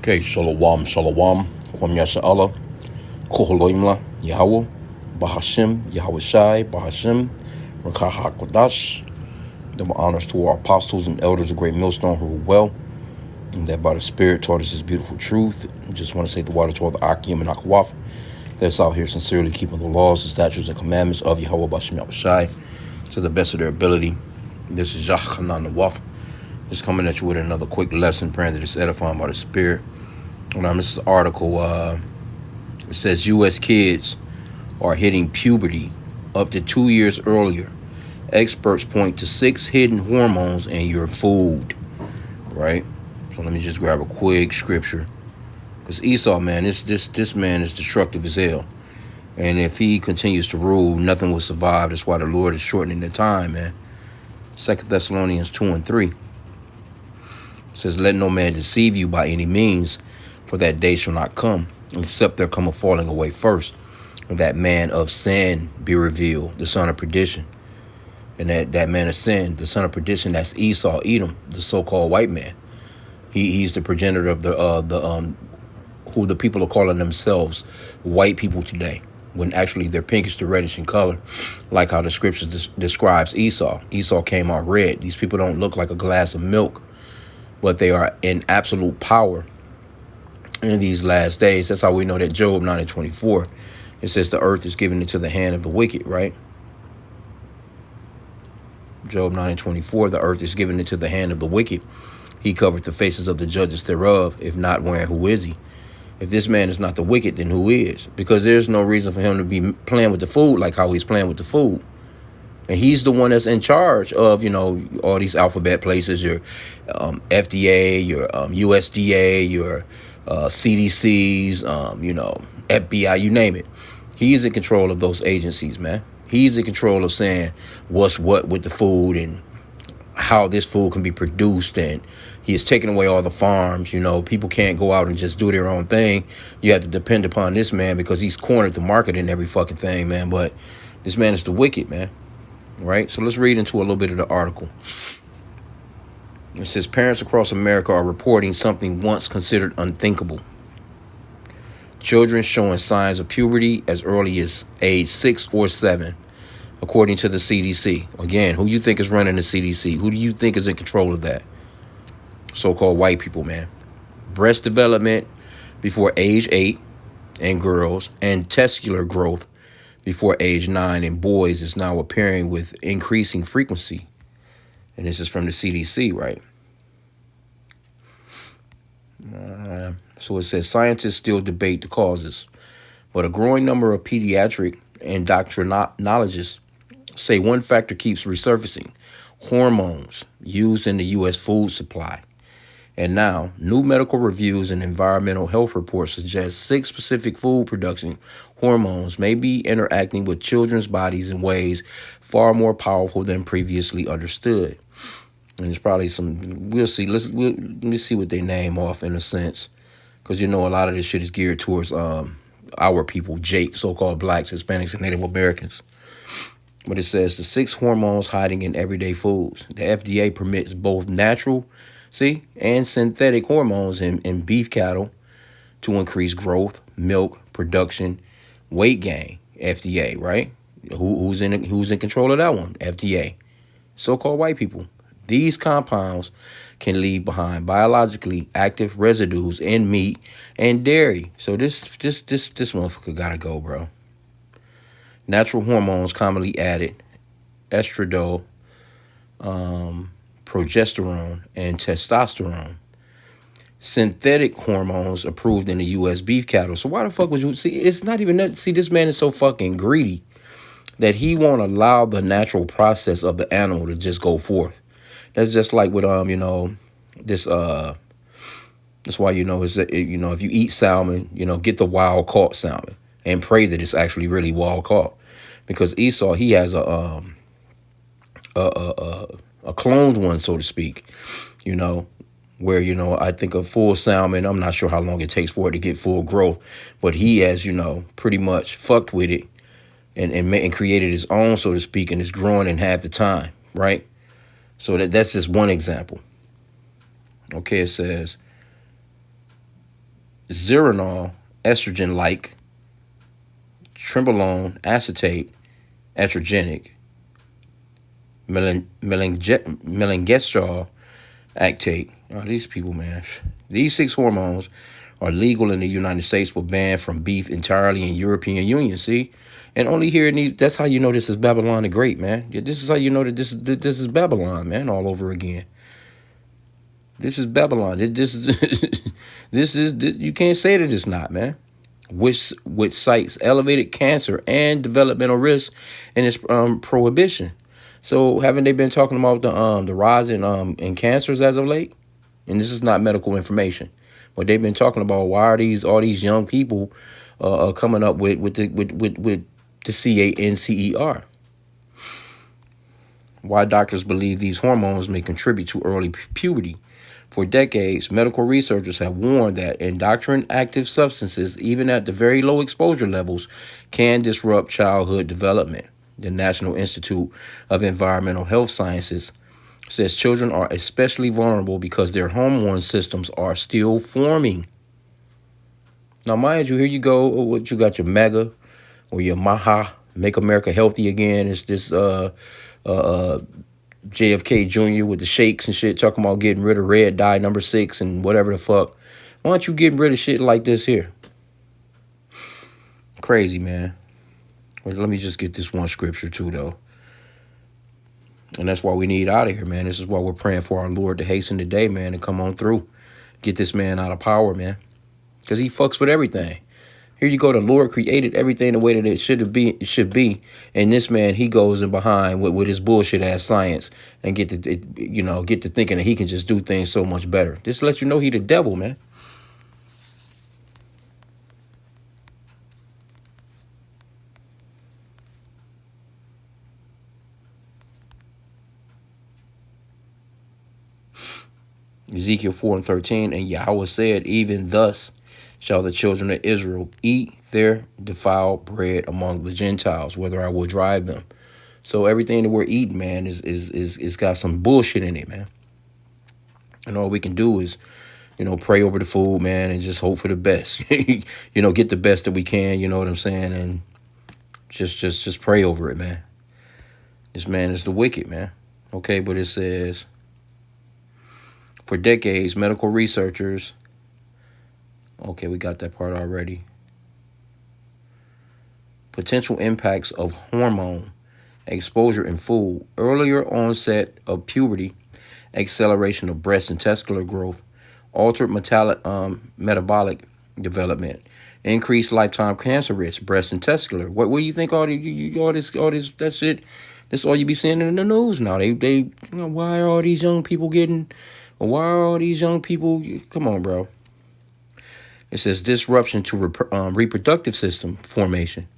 Okay, shalom, shalom, kwam yasha Allah, koholoimla, Yahweh, Bahashim, Yahweh Shai, Bahashim, Rakaha Kodash. Double honors to our apostles and elders of Great Millstone who are well, and that by the Spirit taught us this beautiful truth. I just want to say the water toward the H.I.M and Akwaf that's out here sincerely keeping the laws, the statutes, and commandments of Yahweh Bahashim Yahweh Shai to the best of their ability. This is Yahchanan Nawaf. Just coming at you with another quick lesson, praying that it's edifying by the Spirit. This is an article. It says U.S. kids are hitting puberty up to 2 years earlier. Experts point to 6 hidden hormones in your food. Right? So let me just grab a quick scripture. Because Esau, man, this man is destructive as hell. And if he continues to rule, nothing will survive. That's why the Lord is shortening the time, man. 2 Thessalonians 2 and 3 says, let no man deceive you by any means, for that day shall not come, except there come a falling away first, and that man of sin be revealed, the son of perdition. And that man of sin, the son of perdition, that's Esau, Edom, the so-called white man. He's the progenitor of the who the people are calling themselves white people today, when actually they're pinkish to reddish in color, like how the scriptures describes Esau. Esau came out red. These people don't look like a glass of milk, but they are in absolute power in these last days. That's how we know that Job 9 and 24, it says the earth is given into the hand of the wicked, right? Job 9 and 24, the earth is given into the hand of the wicked. He covered the faces of the judges thereof. If not, where, who is he? If this man is not the wicked, then who is? Because there's no reason for him to be playing with the food like how he's playing with the food. And he's the one that's in charge of, all these alphabet places, your FDA, your USDA, your CDCs, FBI, you name it. He's in control of those agencies, man. He's in control of saying what's what with the food and how this food can be produced. And he is taking away all the farms. People can't go out and just do their own thing. You have to depend upon this man because he's cornered the market in every fucking thing, man. But this man is the wicked, man. Right? So let's read into a little bit of the article. It says parents across America are reporting something once considered unthinkable. Children showing signs of puberty as early as age 6 or 7, according to the CDC. Again, who you think is running the CDC? Who do you think is in control of that? So-called white people, man. Breast development before age 8 in girls and testicular growth before age 9 in boys is now appearing with increasing frequency. And this is from the CDC, right? So it says scientists still debate the causes, but a growing number of pediatric endocrinologists say one factor keeps resurfacing: hormones used in the U.S. food supply. And now, new medical reviews and environmental health reports suggest 6 specific food production hormones may be interacting with children's bodies in ways far more powerful than previously understood. And there's probably some, we'll see. Let me see what they name off in a sense. Because, a lot of this shit is geared towards our people, so-called blacks, Hispanics, and Native Americans. But it says the 6 hormones hiding in everyday foods. The FDA permits both natural, and synthetic hormones in beef cattle to increase growth, milk production, weight gain. FDA, right? Who's in control of that one? FDA. So-called white people. These compounds can leave behind biologically active residues in meat and dairy. So this motherfucker gotta go, bro. Natural hormones commonly added: estradiol, progesterone, and testosterone. Synthetic hormones approved in the U.S. beef cattle. So why the fuck would you see? It's not even that. See, this man is so fucking greedy that he won't allow the natural process of the animal to just go forth. That's just like with this that's why is that if you eat salmon, get the wild caught salmon and pray that it's actually really wild caught, because Esau, he has a cloned one, so to speak, where, I think a full salmon, I'm not sure how long it takes for it to get full growth, but he has, pretty much fucked with it and created his own, so to speak, and it's growing in half the time, right? So that's just one example. Okay, it says zeranol, estrogen-like, trembolone, acetate, estrogenic, melangestrol, actate. Oh, these people, man. These 6 hormones are legal in the United States, but banned from beef entirely in European Union. See, and only here in these. That's how you know this is Babylon the Great, man. This is how you know that this is Babylon, man, all over again. This is Babylon. This is you can't say that it's not, man. Which cites elevated cancer and developmental risk in its prohibition. So haven't they been talking about the rise in cancers as of late? And this is not medical information, but they've been talking about why are all these young people coming up with the cancer. Why doctors believe these hormones may contribute to early puberty. For decades, medical researchers have warned that endocrine active substances, even at the very low exposure levels, can disrupt childhood development. The National Institute of Environmental Health Sciences says children are especially vulnerable because their hormone systems are still forming. Now, mind you, here you go. What you got, your MAGA or your MAHA, Make America Healthy Again. It's this JFK Jr. with the shakes and shit, talking about getting rid of red dye number 6 and whatever the fuck. Why aren't you getting rid of shit like this here? Crazy, man. Well, let me just get this one scripture too, though. And that's why we need out of here, man. This is why we're praying for our Lord to hasten the day, man, and come on through. Get this man out of power, man. Because he fucks with everything. Here you go, the Lord created everything the way that it should be. And this man, he goes in behind with his bullshit ass science and get to thinking that he can just do things so much better. This lets you know he the devil, man. Ezekiel 4:13, and Yahweh said, even thus shall the children of Israel eat their defiled bread among the Gentiles, whether I will drive them. So everything that we're eating, man, is got some bullshit in it, man. And all we can do is, pray over the food, man, and just hope for the best. Get the best that we can, you know what I'm saying? And just pray over it, man. This man is the wicked, man. Okay, but it says, for decades, medical researchers. Okay, we got that part already. Potential impacts of hormone exposure in food, earlier onset of puberty, acceleration of breast and testicular growth, altered metabolic development, increased lifetime cancer risk, breast and testicular. What do you think? All this that shit. That's all you be seeing in the news now. Why are all these young people getting? Why are all these young people? Come on, bro. It says disruption to reproductive system formation,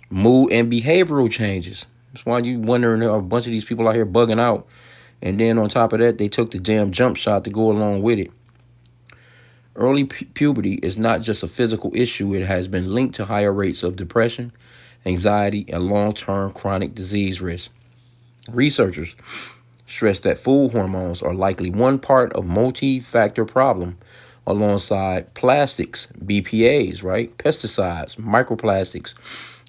mood and behavioral changes. That's why you wondering a bunch of these people out here bugging out. And then on top of that, they took the damn jump shot to go along with it. Early puberty is not just a physical issue. It has been linked to higher rates of depression, anxiety, and long-term chronic disease risk. Researchers stress that food hormones are likely one part of multi-factor problem alongside plastics, BPAs, right? Pesticides, microplastics,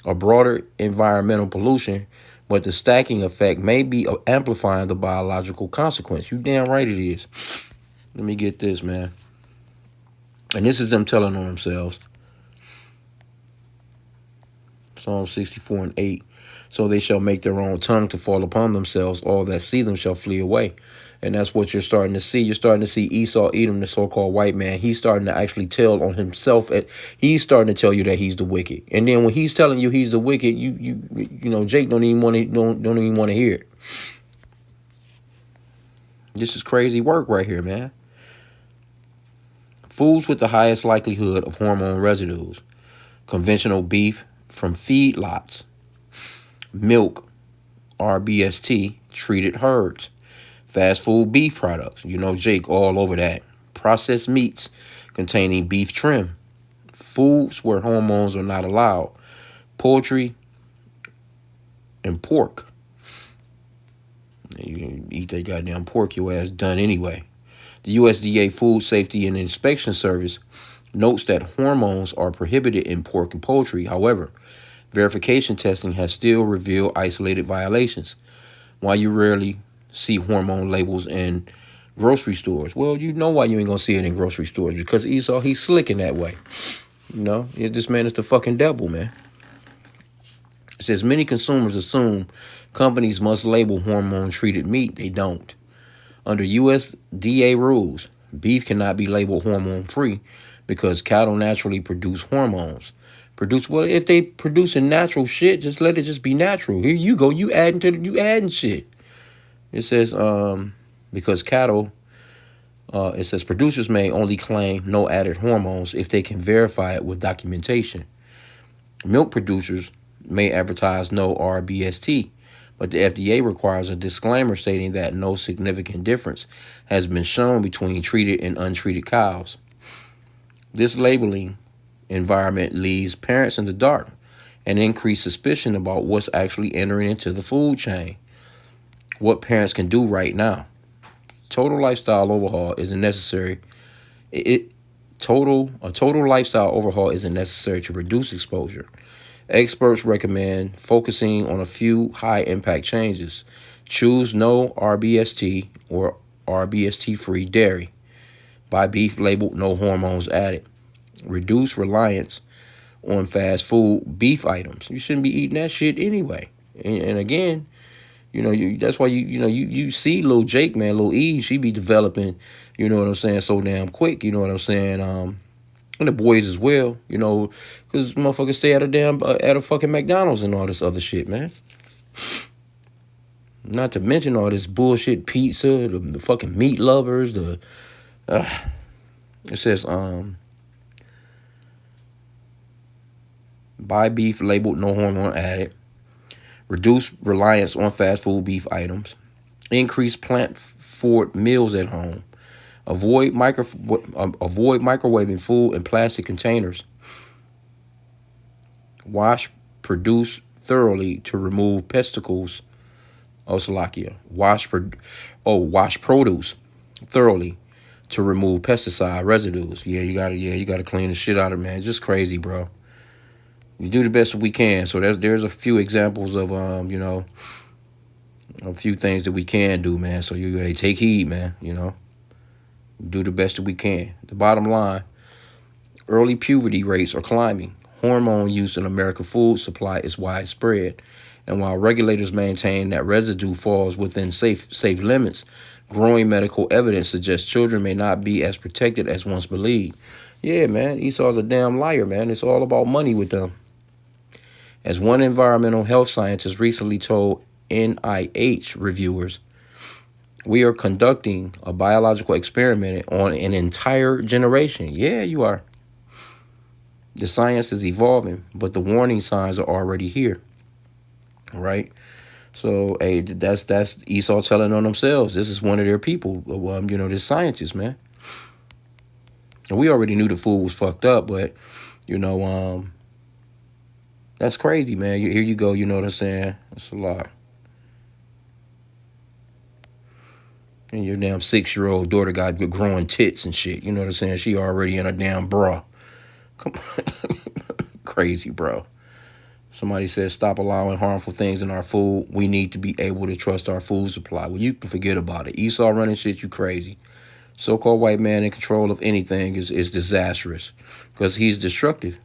or broader environmental pollution, but the stacking effect may be amplifying the biological consequence. You damn right it is. Let me get this, man. And this is them telling on themselves. Psalm 64:8. So they shall make their own tongue to fall upon themselves. All that see them shall flee away. And that's what you're starting to see. You're starting to see Esau, Edom, the so-called white man. He's starting to actually tell on himself. He's starting to tell you that he's the wicked. And then when he's telling you he's the wicked, Jake don't even want to hear it. This is crazy work right here, man. Foods with the highest likelihood of hormone residues: conventional beef from feedlots, milk, RBST, treated herds, fast food beef products, Jake all over that, processed meats containing beef trim, foods where hormones are not allowed, poultry, and pork. You eat that goddamn pork, your ass done anyway. The USDA Food Safety and Inspection Service notes that hormones are prohibited in pork and poultry. However, verification testing has still revealed isolated violations. Why you rarely see hormone labels in grocery stores? Well, you know why you ain't gonna see it in grocery stores, because Esau, he's slick in that way. This man is the fucking devil, man. It says many consumers assume companies must label hormone treated meat. They don't. Under USDA rules, beef cannot be labeled hormone free because cattle naturally produce hormones. Well, if they producing natural shit, just let it just be natural. Here you go, you adding shit. It says because cattle, it says producers may only claim no added hormones if they can verify it with documentation. Milk producers may advertise no RBST, but the FDA requires a disclaimer stating that no significant difference has been shown between treated and untreated cows. This labeling environment leaves parents in the dark and increased suspicion about what's actually entering into the food chain. What parents can do right now. Total lifestyle overhaul isn't necessary. A total lifestyle overhaul isn't necessary to reduce exposure. Experts recommend focusing on a few high-impact changes. Choose no RBST or RBST-free dairy. Buy beef labeled no hormones added. Reduce reliance on fast food beef items. You shouldn't be eating that shit anyway. And again, that's why you see little Jake, man, little E, she be developing, you know what I'm saying, so damn quick, you know what I'm saying, and the boys as well, because motherfuckers stay at a fucking McDonald's and all this other shit, man. Not to mention all this bullshit pizza, the fucking meat lovers, it says, buy beef labeled no hormone added. Reduce reliance on fast food beef items. Increase plant-forward meals at home. Avoid microwaving food in plastic containers. Wash produce thoroughly to remove pesticles. Wash produce thoroughly to remove pesticide residues. You gotta clean the shit out of it, man. It's just crazy, bro. We do the best we can. So there's a few examples of a few things that we can do, man. So you take heed, man. Do the best that we can. The bottom line, early puberty rates are climbing. Hormone use in American food supply is widespread. And while regulators maintain that residue falls within safe limits, growing medical evidence suggests children may not be as protected as once believed. Yeah, man, Esau's a damn liar, man. It's all about money with them. As one environmental health scientist recently told NIH reviewers, we are conducting a biological experiment on an entire generation. Yeah, you are. The science is evolving, but the warning signs are already here. Right? So, hey, that's Esau telling on themselves. This is one of their people, this scientist, man. And we already knew the food was fucked up, but, that's crazy, man. Here you go, you know what I'm saying? That's a lot. And your damn 6-year-old daughter got growing tits and shit. You know what I'm saying? She already in a damn bra. Come on. Crazy, bro. Somebody says, stop allowing harmful things in our food. We need to be able to trust our food supply. Well, you can forget about it. Esau running shit, you crazy. So-called white man in control of anything is disastrous because he's destructive.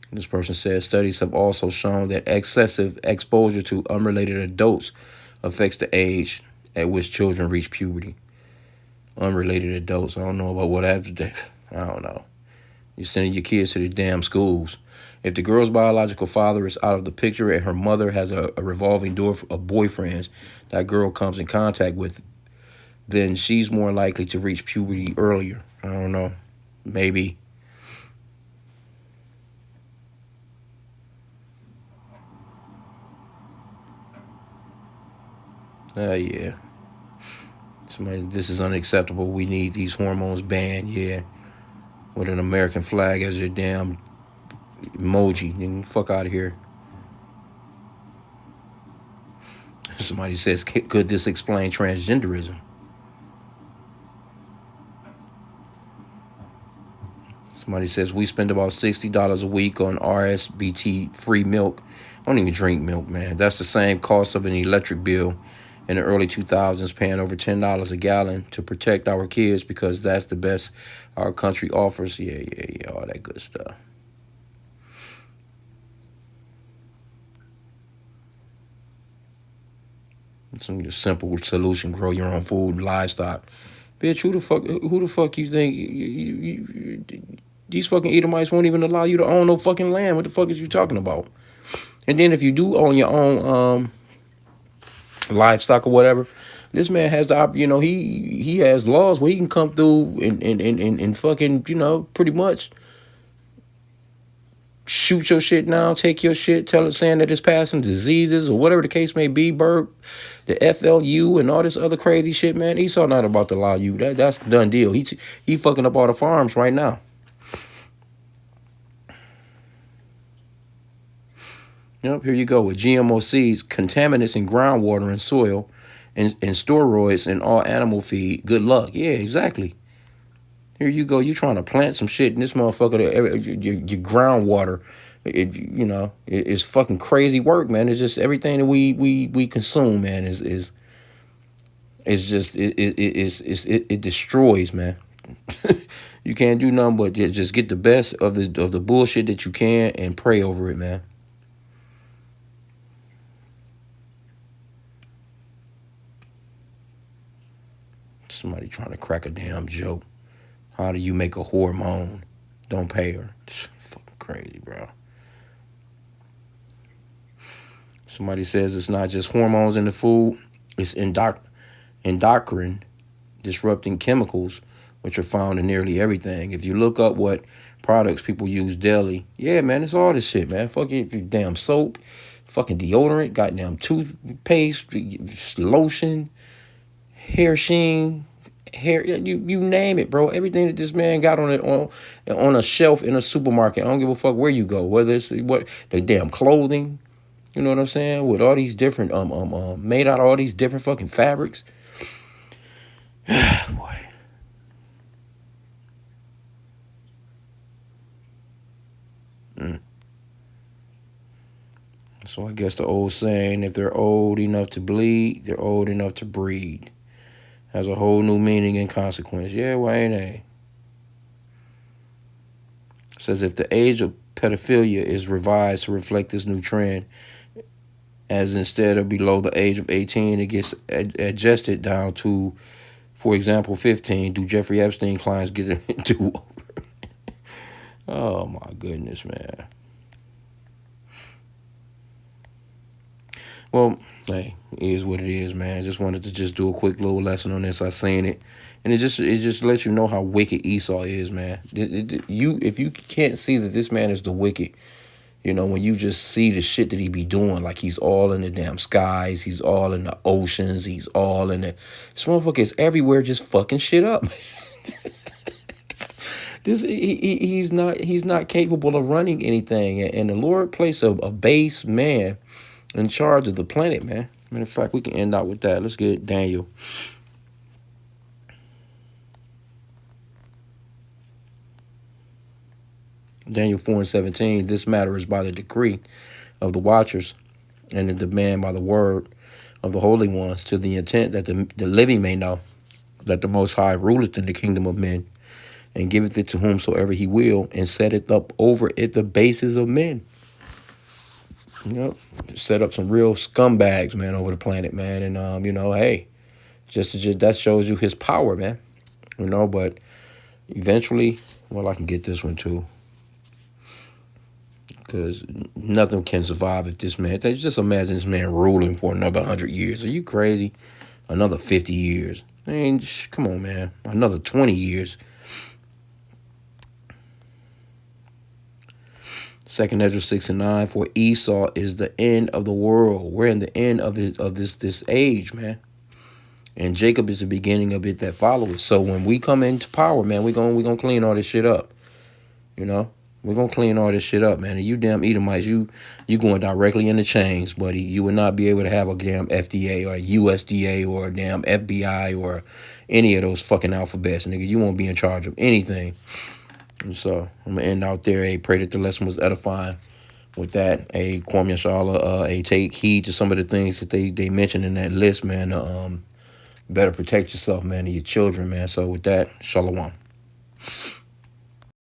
This person says, studies have also shown that excessive exposure to unrelated adults affects the age at which children reach puberty. Unrelated adults. I don't know about what happens. I don't know. You're sending your kids to the damn schools. If the girl's biological father is out of the picture and her mother has a revolving door of boyfriends that girl comes in contact with, then she's more likely to reach puberty earlier. I don't know. Maybe. Yeah. Somebody, this is unacceptable. We need these hormones banned. Yeah. With an American flag as your damn emoji. Fuck out of here. Somebody says, could this explain transgenderism? Somebody says we spend about $60 a week on RSBT free milk. I don't even drink milk, man. That's the same cost of an electric bill in the early 2000s, paying over $10 a gallon to protect our kids because that's the best our country offers. Yeah, all that good stuff. Some simple solution: grow your own food, livestock. Bitch, who the fuck you think these fucking Edomites won't even allow you to own no fucking land? What the fuck is you talking about? And then if you do own your own livestock or whatever, this man has the he has laws where he can come through and fucking pretty much shoot your shit now, take your shit, tell it saying that it's passing diseases or whatever the case may be, Berg, the FLU and all this other crazy shit, man. Esau not about to allow you. That's a done deal. He fucking up all the farms right now. Yep, here you go with GMO seeds, contaminants in groundwater and soil, and steroids in all animal feed. Good luck. Yeah, exactly. Here you go. You trying to plant some shit in this motherfucker. Your groundwater, it's fucking crazy work, man. It's just everything that we consume, man. Is just it destroys, man. You can't do nothing but just get the best of the bullshit that you can and pray over it, man. Somebody trying to crack a damn joke. How do you make a whore moan? Don't pay her. It's fucking crazy, bro. Somebody says it's not just hormones in the food. It's endocrine disrupting chemicals, which are found in nearly everything. If you look up what products people use daily, yeah, man, it's all this shit, man. Fuck it, damn soap, fucking deodorant, goddamn toothpaste, lotion, hair sheen, hair, you name it, bro. Everything that this man got on a shelf in a supermarket. I don't give a fuck where you go, whether it's what the damn clothing, you know what I'm saying, with all these different made out of all these different fucking fabrics. Boy. So I guess the old saying, if they're old enough to bleed, they're old enough to breed, has a whole new meaning and consequence. Yeah, well, ain't they? It says if the age of pedophilia is revised to reflect this new trend, as instead of below the age of 18, it gets adjusted down to, for example, 15. Do Jeffrey Epstein clients get into? Oh my goodness, man. Well, hey, it is what it is, man. I just wanted to just do a quick little lesson on this. I seen it, and it just lets you know how wicked Esau is, man. If you can't see that this man is the wicked, when you just see the shit that he be doing, like he's all in the damn skies, he's all in the oceans, he's all in the, this motherfucker is everywhere, just fucking shit up. He's not capable of running anything, and the Lord placed a base man in charge of the planet, man. Matter of fact, we can end out with that. Let's get Daniel. Daniel 4:17. This matter is by the decree of the watchers and the demand by the word of the holy ones, to the intent that the living may know that the Most High ruleth in the kingdom of men, and giveth it to whomsoever he will, and setteth up over it the bases of men. Yep. Set up some real scumbags, man, over the planet, man. And hey, just that shows you his power, man. But eventually, well, I can get this one too, because nothing can survive if this man. Just imagine this man ruling for another 100 years. Are you crazy? Another 50 years. I mean, come on, man. Another 20 years. 2nd Ezra 6:9. For Esau is the end of the world. We're in the end of this age, man. And Jacob is the beginning of it that follows. So when we come into power, man, we're gonna clean all this shit up. We're gonna clean all this shit up, man. And you damn Edomites, you going directly in the chains, buddy. You will not be able to have a damn FDA or a USDA or a damn FBI or any of those fucking alphabets, nigga. You won't be in charge of anything. And so I'm gonna end out there. Hey, pray that the lesson was edifying. With that, hey, Kwame Yashala, hey, take heed to some of the things that they mentioned in that list, man. Better protect yourself, man, and your children, man. So with that, Shalom.